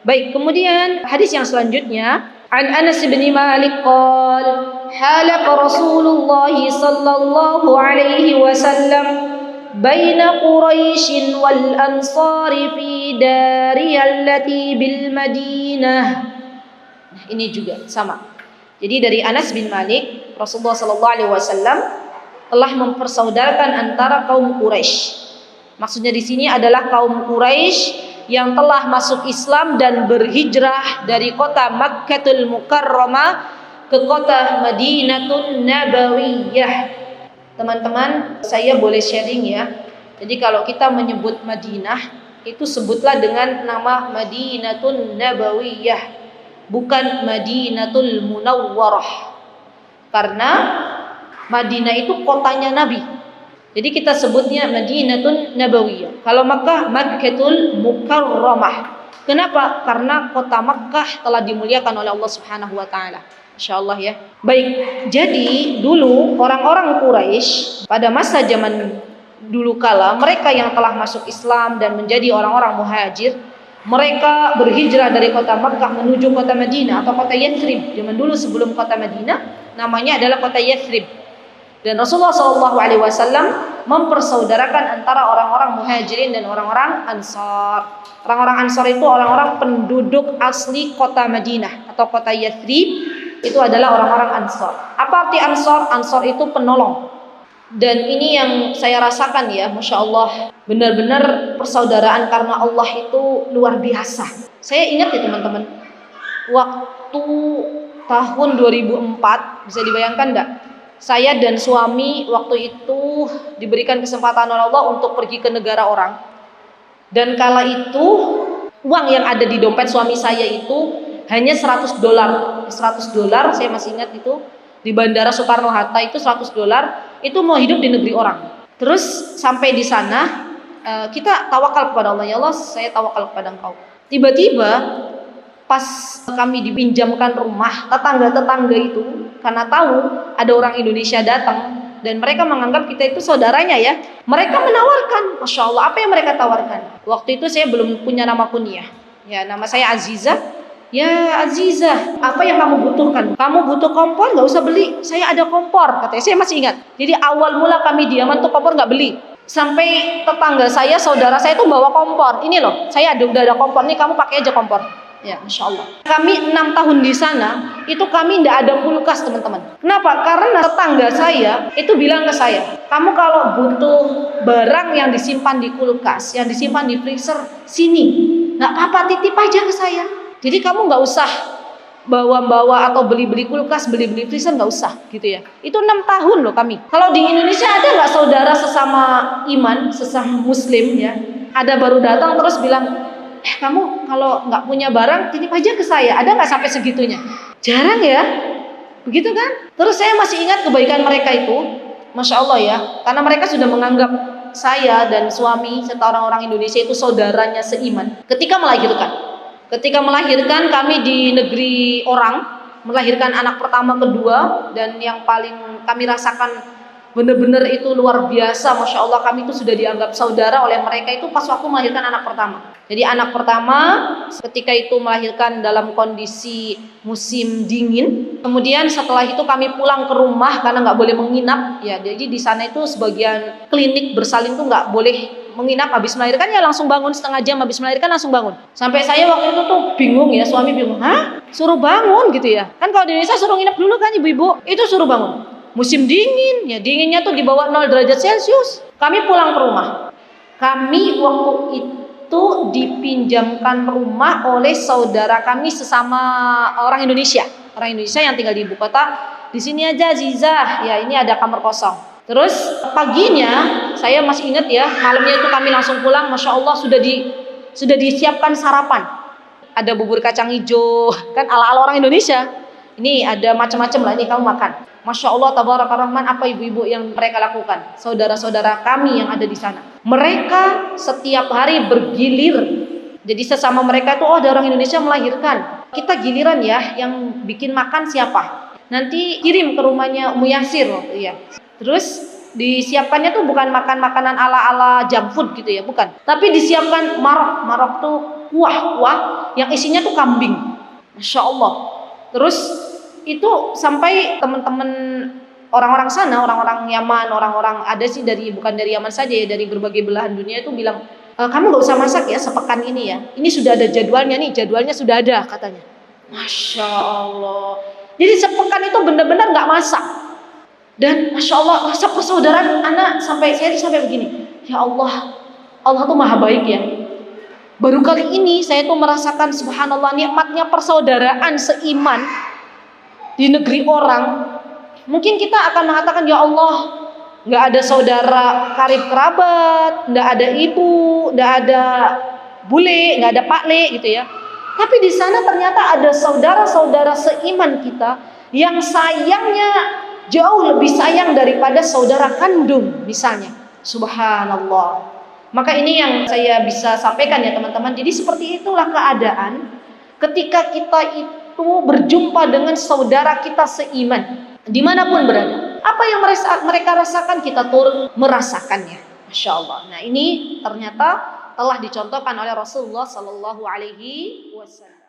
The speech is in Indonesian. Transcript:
Baik, kemudian hadis yang selanjutnya, an Anas bin Malik qala halaq Rasulullah sallallahu alaihi wasallam baina Quraisy wal Ansari fi dari allati bil Madinah. Nah, ini juga sama. Jadi dari Anas bin Malik, Rasulullah sallallahu alaihi wasallam telah mempersaudarakan antara kaum Quraisy. Maksudnya di sini adalah kaum Quraisy yang telah masuk Islam dan berhijrah dari kota Makkatul Mukarramah ke kota Madinatun Nabawiyah. Teman-teman, saya boleh sharing ya. Jadi kalau kita menyebut Madinah, itu sebutlah dengan nama Madinatun Nabawiyah, bukan Madinatul Munawwarah. Karena Madinah itu kotanya Nabi. Jadi kita sebutnya Madinatun Nabawiyah. Kalau Makkah, Makkatul Mukarramah. Kenapa? Karena kota Makkah telah dimuliakan oleh Allah Subhanahu wa taala. Insyaallah ya. Baik, jadi dulu orang-orang Quraisy pada masa zaman dulu kala, mereka yang telah masuk Islam dan menjadi orang-orang muhajir, mereka berhijrah dari kota Makkah menuju kota Madinah atau kota Yathrib. Zaman dulu sebelum kota Madinah, namanya adalah kota Yathrib. Dan Rasulullah SAW mempersaudarakan antara orang-orang muhajirin dan orang-orang ansar. Orang-orang ansar itu orang-orang penduduk asli kota Madinah atau kota Yathrib. Itu adalah orang-orang ansar. Apa arti ansar? Ansar itu penolong. Dan ini yang saya rasakan ya, Masya Allah, benar-benar persaudaraan karena Allah itu luar biasa. Saya ingat ya teman-teman, waktu tahun 2004, bisa dibayangkan enggak? Saya dan suami waktu itu diberikan kesempatan oleh Allah untuk pergi ke negara orang. Dan kala itu uang yang ada di dompet suami saya itu hanya $100. $100, saya masih ingat itu, di Bandara Soekarno-Hatta itu $100, itu mau hidup di negeri orang. Terus sampai di sana kita tawakal kepada Allah, ya Allah, saya tawakal kepada Engkau. Tiba-tiba pas kami dipinjamkan rumah, tetangga-tetangga itu karena tahu ada orang Indonesia datang dan mereka menganggap kita itu saudaranya ya, mereka menawarkan, Masya Allah, apa yang mereka tawarkan? Waktu itu saya belum punya nama kunyah, ya nama saya Azizah. Ya Azizah, apa yang kamu butuhkan? Kamu butuh kompor, nggak usah beli, saya ada kompor, katanya. Saya masih ingat. Jadi awal mula kami diaman tuh kompor nggak beli. Sampai tetangga saya, saudara saya tuh bawa kompor. Ini loh, saya udah ada kompor nih, kamu pakai aja kompor. Ya, Masya Allah. Kami 6 tahun di sana, itu kami tidak ada kulkas, teman-teman. Kenapa? Karena tetangga saya itu bilang ke saya, kamu kalau butuh barang yang disimpan di kulkas, yang disimpan di freezer, sini. Nggak apa-apa, titip aja ke saya. Jadi kamu nggak usah bawa-bawa atau beli-beli kulkas, beli-beli freezer, nggak usah, gitu ya. Itu 6 tahun loh kami. Kalau di Indonesia ada nggak saudara sesama iman, sesama Muslim ya, ada baru datang terus bilang, kamu kalau nggak punya barang titip aja ke saya, ada nggak sampai segitunya? Jarang ya, begitu kan? Terus saya masih ingat kebaikan mereka itu, Masya Allah ya, karena mereka sudah menganggap saya dan suami serta orang-orang Indonesia itu saudaranya seiman. Ketika melahirkan kami di negeri orang, melahirkan anak pertama, kedua, dan yang paling kami rasakan benar-benar itu luar biasa, Masya Allah, kami itu sudah dianggap saudara oleh mereka itu pas waktu melahirkan anak pertama. Jadi anak pertama ketika itu melahirkan dalam kondisi musim dingin. Kemudian setelah itu kami pulang ke rumah karena nggak boleh menginap. Ya, jadi di sana itu sebagian klinik bersalin tuh nggak boleh menginap. Habis melahirkan ya langsung bangun, setengah jam habis melahirkan langsung bangun. Sampai saya waktu itu tuh bingung ya, suami bingung, suruh bangun gitu ya. Kan kalau di Indonesia suruh nginap dulu kan ibu-ibu, itu suruh bangun. Musim dingin, ya dinginnya tuh di bawah 0 derajat Celcius. Kami pulang ke rumah. Kami waktu itu dipinjamkan rumah oleh saudara kami sesama orang Indonesia. Orang Indonesia yang tinggal di ibu kota. Di sini aja Zizah, ya ini ada kamar kosong. Terus paginya, saya masih ingat ya, malamnya itu kami langsung pulang. Masya Allah sudah disiapkan sarapan. Ada bubur kacang hijau, kan ala-ala orang Indonesia. Ini ada macam-macam lah, ini kamu makan. Masya Allah, tabaraka rahman, apa ibu-ibu yang mereka lakukan? Saudara-saudara kami yang ada di sana. Mereka setiap hari bergilir. Jadi sesama mereka itu, ada orang Indonesia melahirkan. Kita giliran ya, yang bikin makan siapa? Nanti kirim ke rumahnya Ummu Yasir waktu ya. Terus disiapkannya tuh bukan makan makanan ala-ala junk food gitu ya, bukan. Tapi disiapkan marok. Marok tuh kuah yang isinya tuh kambing. Masya Allah. Terus itu sampai teman-teman orang-orang sana, orang-orang Yaman, orang-orang ada sih bukan dari Yaman saja ya, dari berbagai belahan dunia itu bilang, kamu gak usah masak ya sepekan ini ya. Ini sudah ada jadwalnya nih, jadwalnya sudah ada katanya. Masya Allah. Jadi sepekan itu benar-benar gak masak. Dan Masya Allah, rasa persaudaraan anak saya sampai begini. Ya Allah, Allah tuh maha baik ya. Baru kali ini saya tuh merasakan subhanallah nikmatnya persaudaraan seiman di negeri orang. Mungkin kita akan mengatakan ya Allah, nggak ada saudara karib kerabat, nggak ada ibu, nggak ada bule, nggak ada pakle gitu ya. Tapi di sana ternyata ada saudara-saudara seiman kita yang sayangnya jauh lebih sayang daripada saudara kandung misalnya. Subhanallah. Maka ini yang saya bisa sampaikan ya teman-teman. Jadi seperti itulah keadaan ketika kita itu berjumpa dengan saudara kita seiman dimanapun berada. Apa yang mereka rasakan kita turut merasakannya. Masya Allah. Nah ini ternyata telah dicontohkan oleh Rasulullah Sallallahu Alaihi Wasallam.